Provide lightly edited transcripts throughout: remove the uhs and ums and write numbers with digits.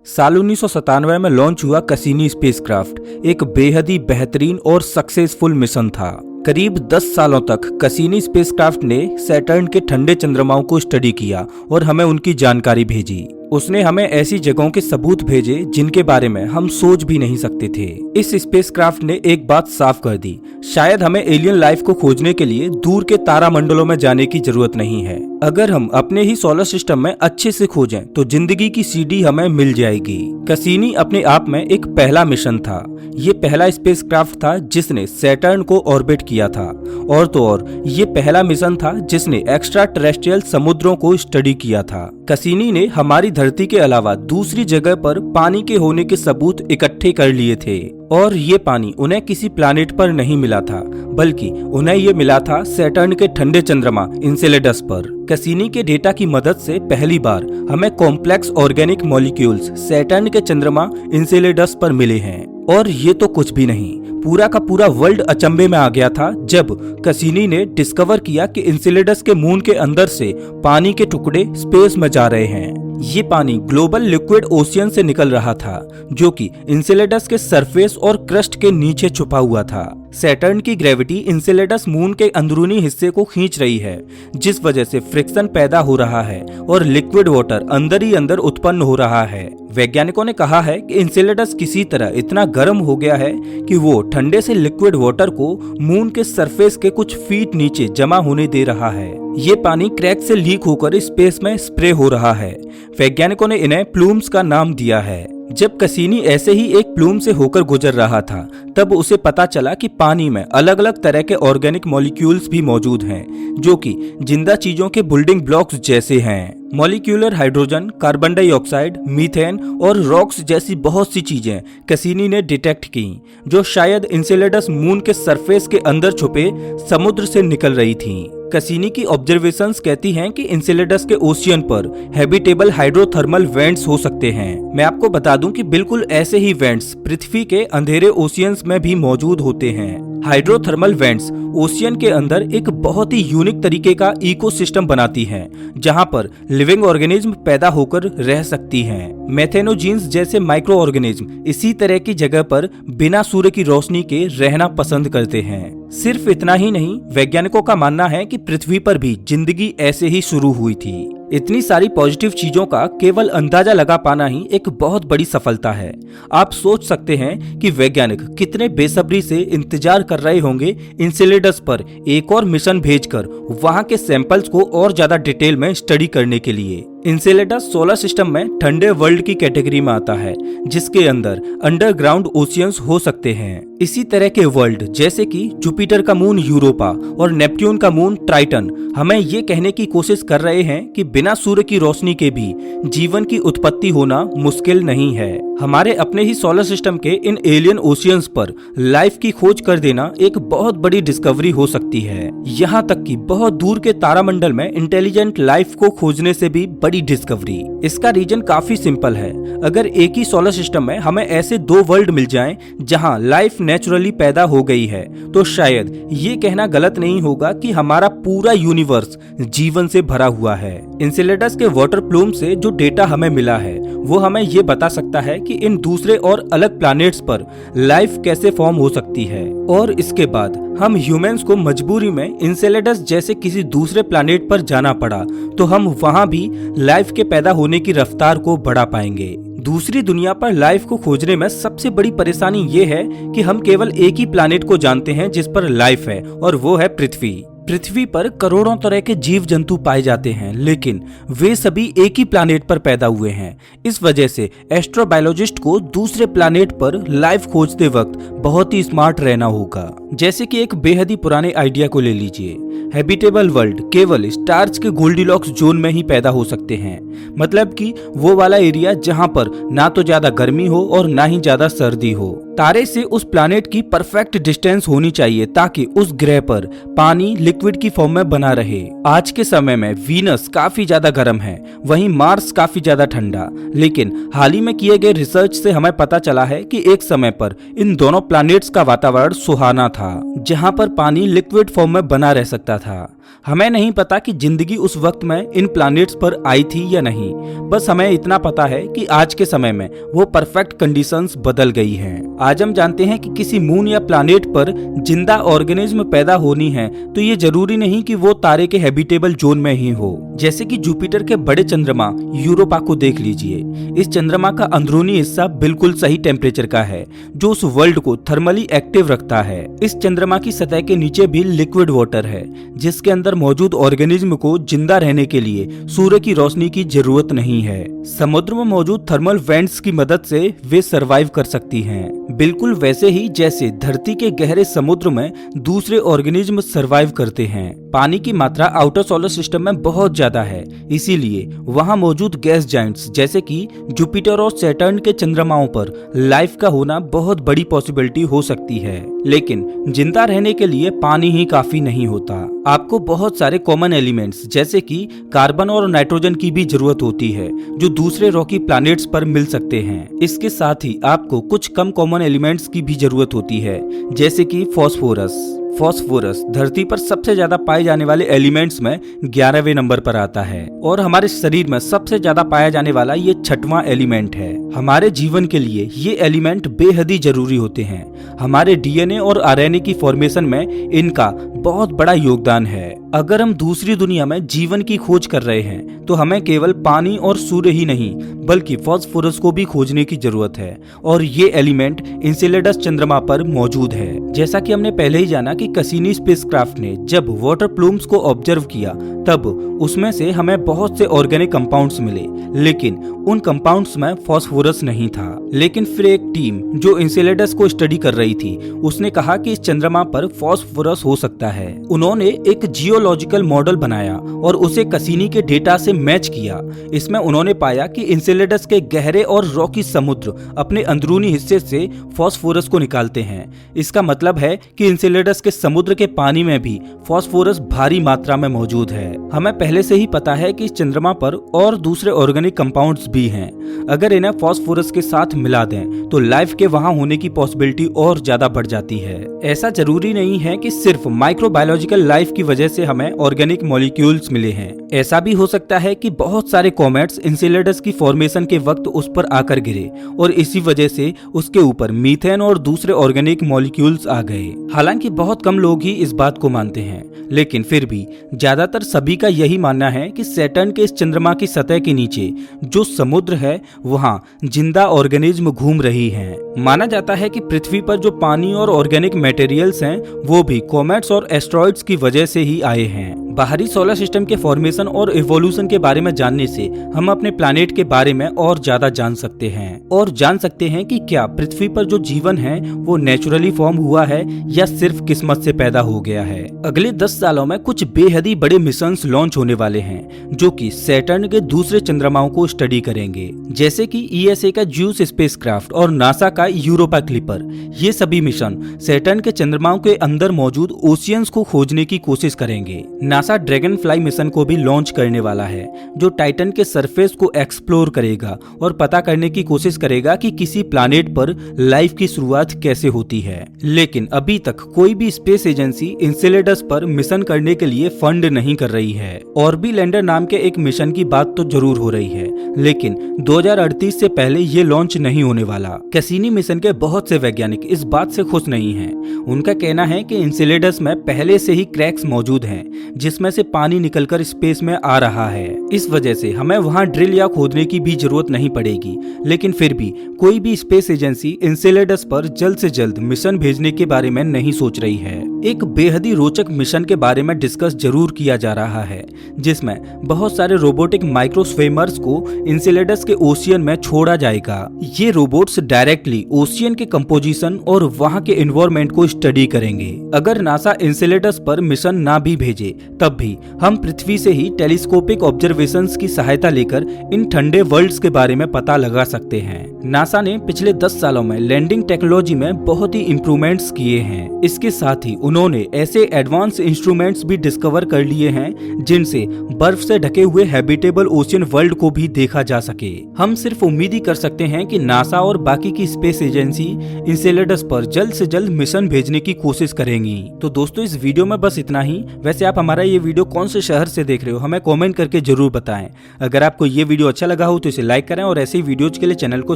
साल 1997 में लॉन्च हुआ कैसिनी स्पेसक्राफ्ट एक बेहद ही बेहतरीन और सक्सेसफुल मिशन था। करीब 10 सालों तक कैसिनी स्पेसक्राफ्ट ने सैटर्न के ठंडे चंद्रमाओं को स्टडी किया और हमें उनकी जानकारी भेजी। उसने हमें ऐसी जगहों के सबूत भेजे जिनके बारे में हम सोच भी नहीं सकते थे। इस स्पेसक्राफ्ट ने एक बात साफ कर दी, शायद हमें एलियन लाइफ को खोजने के लिए दूर के तारामंडलों में जाने की जरूरत नहीं है। अगर हम अपने ही सोलर सिस्टम में अच्छे से खोजें तो जिंदगी की सीढ़ी हमें मिल जाएगी। कैसिनी अपने आप में एक पहला मिशन था। ये पहला स्पेसक्राफ्ट था जिसने सैटर्न को ऑर्बिट किया था, और तो और ये पहला मिशन था जिसने एक्स्ट्रा टेरेस्ट्रियल समुद्रों को स्टडी किया था। कैसिनी ने हमारी धरती के अलावा दूसरी जगह पर पानी के होने के सबूत इकट्ठे कर लिए थे, और ये पानी उन्हें किसी प्लैनेट पर नहीं मिला था, बल्कि उन्हें ये मिला था सैटर्न के ठंडे चंद्रमा इंसेलेडस पर। कैसिनी के डेटा की मदद से पहली बार हमें कॉम्प्लेक्स ऑर्गेनिक मॉलिक्यूल्स सैटर्न के चंद्रमा इंसेलेडस पर मिले हैं। और ये तो कुछ भी नहीं, पूरा का पूरा वर्ल्ड अचंभे में आ गया था जब कैसिनी ने डिस्कवर किया कि इंसेलेडस के मून के अंदर से पानी के टुकड़े स्पेस में जा रहे हैं। ये पानी ग्लोबल लिक्विड ओशियन से निकल रहा था, जो कि इंसेलेडस के सरफेस और क्रस्ट के नीचे छुपा हुआ था। सैटर्न की ग्रेविटी इंसेलेडस मून के अंदरूनी हिस्से को खींच रही है, जिस वजह से फ्रिक्शन पैदा हो रहा है और लिक्विड वाटर अंदर ही अंदर उत्पन्न हो रहा है। वैज्ञानिकों ने कहा है कि इंसेलेडस किसी तरह इतना गर्म हो गया है कि वो ठंडे से लिक्विड वाटर को मून के सरफेस के कुछ फीट नीचे जमा होने दे रहा है। ये पानी क्रैक से लीक होकर स्पेस में स्प्रे हो रहा है। वैज्ञानिकों ने इन्हें प्लूम्स का नाम दिया है। जब कैसिनी ऐसे ही एक प्लूम से होकर गुजर रहा था, तब उसे पता चला कि पानी में अलग अलग तरह के ऑर्गेनिक मॉलिक्यूल्स भी मौजूद हैं, जो कि जिंदा चीजों के बिल्डिंग ब्लॉक्स जैसे हैं। Molecular hydrogen, carbon dioxide, methane और रॉक्स जैसी बहुत सी चीजें कैसिनी ने डिटेक्ट की, जो शायद इंसेलेडस मून के सरफेस के अंदर छुपे समुद्र से निकल रही थीं। कैसिनी की ऑब्जर्वेशंस कहती हैं कि इंसेलेडस के ओशियन पर हैबिटेबल हाइड्रोथर्मल वेंट्स हो सकते हैं। मैं आपको बता दूं कि बिल्कुल ऐसे ही वेंट्स पृथ्वी के अंधेरे ओशियंस में भी मौजूद होते हैं। हाइड्रोथर्मल वेंट्स ओशियन के अंदर एक बहुत ही यूनिक तरीके का इकोसिस्टम बनाती हैं, जहां पर लिविंग ऑर्गेनिज्म पैदा होकर रह सकती हैं। मेथेनोजीन्स जैसे माइक्रो ऑर्गेनिज्म इसी तरह की जगह पर बिना सूर्य की रोशनी के रहना पसंद करते हैं। सिर्फ इतना ही नहीं, वैज्ञानिकों का मानना है कि पृथ्वी पर भी जिंदगी ऐसे ही शुरू हुई थी। इतनी सारी पॉजिटिव चीजों का केवल अंदाजा लगा पाना ही एक बहुत बड़ी सफलता है। आप सोच सकते हैं कि वैज्ञानिक कितने बेसब्री से इंतजार कर रहे होंगे इंसेलेडस पर एक और मिशन भेजकर वहां के सैंपल्स को और ज्यादा डिटेल में स्टडी करने के लिए। इंसेलेडस सोलर सिस्टम में ठंडे वर्ल्ड की कैटेगरी में आता है, जिसके अंदर अंडरग्राउंड ओशियंस हो सकते हैं। इसी तरह के वर्ल्ड जैसे कि जुपिटर का मून यूरोपा और नेपट्यून का मून ट्राइटन हमें ये कहने की कोशिश कर रहे हैं कि बिना सूर्य की रोशनी के भी जीवन की उत्पत्ति होना मुश्किल नहीं है। हमारे अपने ही सोलर सिस्टम के इन एलियन ओशियंस पर लाइफ की खोज कर देना एक बहुत बड़ी डिस्कवरी हो सकती है। यहाँ तक कि बहुत दूर के तारामंडल में इंटेलिजेंट लाइफ को खोजने से भी बड़ी डिस्कवरी। इसका रीजन काफी सिंपल है। अगर एक ही सोलर सिस्टम में हमें ऐसे 2 वर्ल्ड मिल जाएं जहां लाइफ नेचुरली पैदा हो गई है, तो शायद ये कहना गलत नहीं होगा कि हमारा पूरा यूनिवर्स जीवन से भरा हुआ है। इंसेलेडस के वाटर प्लूम से जो डेटा हमें मिला है, वो हमें ये बता सकता है कि इन दूसरे और अलग प्लैनेट्स पर लाइफ कैसे फॉर्म हो सकती है। और इसके बाद हम ह्यूमंस को मजबूरी में इंसेलेडस जैसे किसी दूसरे प्लैनेट पर जाना पड़ा, तो हम वहां भी लाइफ के पैदा होने की रफ्तार को बढ़ा पाएंगे। दूसरी दुनिया पर लाइफ को खोजने में सबसे बड़ी परेशानी ये है कि हम केवल एक ही प्लैनेट को जानते हैं जिस पर लाइफ है, और वो है पृथ्वी। पृथ्वी पर करोड़ों तरह के जीव जंतु पाए जाते हैं, लेकिन वे सभी एक ही प्लैनेट पर पैदा हुए हैं। इस वजह से एस्ट्रोबायोलॉजिस्ट को दूसरे प्लैनेट पर लाइफ खोजते वक्त बहुत ही स्मार्ट रहना होगा। जैसे कि एक बेहद ही पुराने आइडिया को ले लीजिए, हैबिटेबल वर्ल्ड केवल स्टार्स के गोल्डीलॉक्स जोन में ही पैदा हो सकते हैं। मतलब कि वो वाला एरिया जहां पर ना तो ज्यादा गर्मी हो और ना ही ज्यादा सर्दी हो। तारे से उस प्लैनेट की परफेक्ट डिस्टेंस होनी चाहिए ताकि उस ग्रह पर पानी लिक्विड की फॉर्म में बना रहे। आज के समय में वीनस काफी ज्यादा गर्म है, वहीं मार्स काफी ज्यादा ठंडा। लेकिन हाल ही में किए गए रिसर्च से हमें पता चला है कि एक समय पर इन दोनों प्लैनेट्स का वातावरण सुहाना था, जहां पर पानी लिक्विड फॉर्म में बना रह सकता था। हमें नहीं पता कि जिंदगी उस वक्त में इन प्लैनेट्स पर आई थी या नहीं, बस हमें इतना पता है कि आज के समय में वो परफेक्ट कंडीशंस बदल गई हैं। आज हम जानते हैं कि किसी मून या प्लैनेट पर जिंदा ऑर्गेनिज्म पैदा होनी है तो ये जरूरी नहीं कि वो तारे के हैबिटेबल जोन में ही हो। जैसे कि जुपिटर के बड़े चंद्रमा यूरोपा को देख लीजिए। इस चंद्रमा का अंदरूनी हिस्सा बिल्कुल सही टेम्परेचर का है जो उस वर्ल्ड को थर्मली एक्टिव रखता है। इस चंद्रमा की सतह के नीचे भी लिक्विड वाटर है जिसके अंदर मौजूद ऑर्गेनिज्म को जिंदा रहने के लिए सूर्य की रोशनी की जरूरत नहीं है। समुद्र में मौजूद थर्मल वेंट्स की मदद से वे सरवाइव कर सकती हैं, बिल्कुल वैसे ही जैसे धरती के गहरे समुद्र में दूसरे ऑर्गेनिज्म सरवाइव करते हैं। पानी की मात्रा आउटर सोलर सिस्टम में बहुत ज्यादा है, इसीलिए वहां मौजूद गैस जायंट्स जैसे कि जुपिटर और सैटर्न के चंद्रमाओं पर लाइफ का होना बहुत बड़ी पॉसिबिलिटी हो सकती है। लेकिन जिंदा रहने के लिए पानी ही काफी नहीं होता। आपको बहुत सारे कॉमन एलिमेंट्स जैसे कि कार्बन और नाइट्रोजन की भी जरूरत होती है जो दूसरे रॉकी प्लैनेट्स पर मिल सकते हैं। इसके साथ ही आपको कुछ कम कॉमन एलिमेंट्स की भी जरूरत होती है जैसे कि फास्फोरस धरती पर सबसे ज्यादा पाए जाने वाले एलिमेंट्स में 11वें नंबर पर आता है और हमारे शरीर में सबसे ज्यादा पाया जाने वाला ये 6वां एलिमेंट है। हमारे जीवन के लिए ये एलिमेंट बेहद ही जरूरी होते हैं। हमारे डीएनए और आरएनए की फॉर्मेशन में इनका बहुत बड़ा योगदान है। अगर हम दूसरी दुनिया में जीवन की खोज कर रहे हैं तो हमें केवल पानी और सूर्य ही नहीं बल्कि फास्फोरस को भी खोजने की जरूरत है और ये एलिमेंट इंसेलेडस चंद्रमा पर मौजूद है। जैसा कि हमने पहले ही जाना कि कैसिनी स्पेसक्राफ्ट ने जब वाटर प्लूम्स को ऑब्जर्व किया तब उसमें से हमें बहुत से ऑर्गेनिक कंपाउंड्स मिले, लेकिन उन कंपाउंड्स में फास्फोरस नहीं था। लेकिन फिर एक टीम जो इंसेलेडस को स्टडी कर रही थी उसने कहा कि इस चंद्रमा पर फास्फोरस हो सकता है। उन्होंने एक जियोलॉजिकल मॉडल बनाया और उसे कैसिनी के डेटा से मैच किया। इसमें उन्होंने पाया कि इंसेलेडस के गहरे और रॉकी समुद्र अपने अंदरूनी हिस्से से फास्फोरस को निकालते हैं। इसका मतलब है कि इंसेलेडस के समुद्र के पानी में भी फास्फोरस भारी मात्रा में मौजूद है। हमें पहले से ही पता है कि इस चंद्रमा पर और दूसरे ऑर्गेनिक कंपाउंड्स भी हैं। अगर इन्हें फास्फोरस के साथ मिला दें तो लाइफ के वहां होने की पॉसिबिलिटी और ज्यादा बढ़ जाती है। ऐसा जरूरी नहीं है कि सिर्फ माइक्रोबायोलॉजिकल लाइफ की वजह से हमें ऑर्गेनिक मॉलिक्यूल्स मिले हैं। ऐसा भी हो सकता है कि बहुत सारे कॉमेट्स इंसेलेडस की फॉर्मेशन के वक्त उस पर आकर गिरे और इसी वजह से उसके ऊपर मीथेन और दूसरे ऑर्गेनिक मॉलिक्यूल्स आ गए। हालांकि बहुत कम लोग ही इस बात को मानते हैं, लेकिन फिर भी ज्यादातर सभी का यही मानना है कि सैटर्न के इस चंद्रमा की सतह के नीचे जो समुद्र है वहां जिंदा ऑर्गेनिज्म घूम रही हैं। माना जाता है कि पृथ्वी पर जो पानी और ऑर्गेनिक मटेरियल्स हैं वो भी कॉमेट्स और एस्ट्रॉइड्स की वजह से ही आए हैं। बाहरी सोलर सिस्टम के फॉर्मेशन और इवोल्यूशन के बारे में जानने से हम अपने प्लैनेट के बारे में और ज्यादा जान सकते हैं और जान सकते हैं कि क्या पृथ्वी पर जो जीवन है वो नेचुरली फॉर्म हुआ है या सिर्फ किस्मत से पैदा हो गया है। अगले 10 सालों में कुछ बेहद ही बड़े मिशंस लॉन्च होने वाले हैं जो कि सैटर्न के दूसरे चंद्रमाओं को स्टडी करेंगे, जैसे कि ईएसए का ज्यूस स्पेसक्राफ्ट और नासा का यूरोपा क्लिपर। ये सभी मिशन सैटर्न के चंद्रमाओं के अंदर मौजूद ओशियंस को खोजने की कोशिश करेंगे। नासा ड्रैगन फ्लाई मिशन को भी लॉन्च करने वाला है जो टाइटन के सरफेस को एक्सप्लोर करेगा और पता करने की कोशिश करेगा कि किसी प्लैनेट पर लाइफ की शुरुआत कैसे होती है। लेकिन अभी तक कोई भी स्पेस एजेंसी इंसेलेडस पर मिशन करने के लिए फंड नहीं कर रही है। ऑर्बिलैंडर नाम के एक मिशन की बात तो जरूर हो रही है, लेकिन 2038 से पहले ये लॉन्च नहीं होने वाला। कैसिनी मिशन के बहुत से वैज्ञानिक इस बात से खुश नहीं हैं। उनका कहना है कि इंसेलेडस में पहले से ही क्रैक्स मौजूद हैं जिसमें से पानी निकलकर स्पेस में आ रहा है। इस वजह से हमें वहां ड्रिल या खोदने की भी जरूरत नहीं पड़ेगी। लेकिन फिर भी कोई भी स्पेस एजेंसी इंसेलेडस पर जल्द से जल्द मिशन भेजने के बारे में नहीं सोच रही है। एक बेहद ही रोचक मिशन के बारे में डिस्कस जरूर किया जा रहा है जिसमें बहुत सारे रोबोटिक माइक्रोस्वेमर्स को इंसेलेडस के ओशियन में छोड़ा जाएगा। ये रोबोट्स डायरेक्टली ओशियन के कंपोजिशन और वहां के एनवायरनमेंट को स्टडी करेंगे। अगर नासा इंसेलेडस पर मिशन ना भी भेजे तब भी हम पृथ्वी से ही टेलीस्कोपिक ऑब्जर्वेशंस की सहायता लेकर इन ठंडे वर्ल्ड्स के बारे में पता लगा सकते हैं। नासा ने पिछले 10 सालों में लैंडिंग टेक्नोलॉजी में बहुत ही इंप्रूवमेंट्स किए हैं। इसके साथ ही उन्होंने ऐसे एडवांस इंस्ट्रूमेंट्स भी डिस्कवर कर लिए हैं जिनसे बर्फ से ढके हुए हैबिटेबल ओशियन वर्ल्ड को भी देखा जा सके। हम सिर्फ उम्मीद ही कर सकते हैं कि नासा और बाकी की स्पेस एजेंसी इंसेलेडस पर जल्द से जल्द मिशन भेजने की कोशिश करेंगी। तो दोस्तों इस वीडियो में बस इतना ही। वैसे आप हमारा ये वीडियो कौन से शहर से देख रहे हो हमें कमेंट करके जरूर बताएं। अगर आपको ये वीडियो अच्छा लगा हो तो इसे लाइक करें और ऐसे ही वीडियोज के लिए चैनल को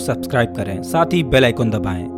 सब्सक्राइब करें, साथ ही बेल आइकन दबाएं।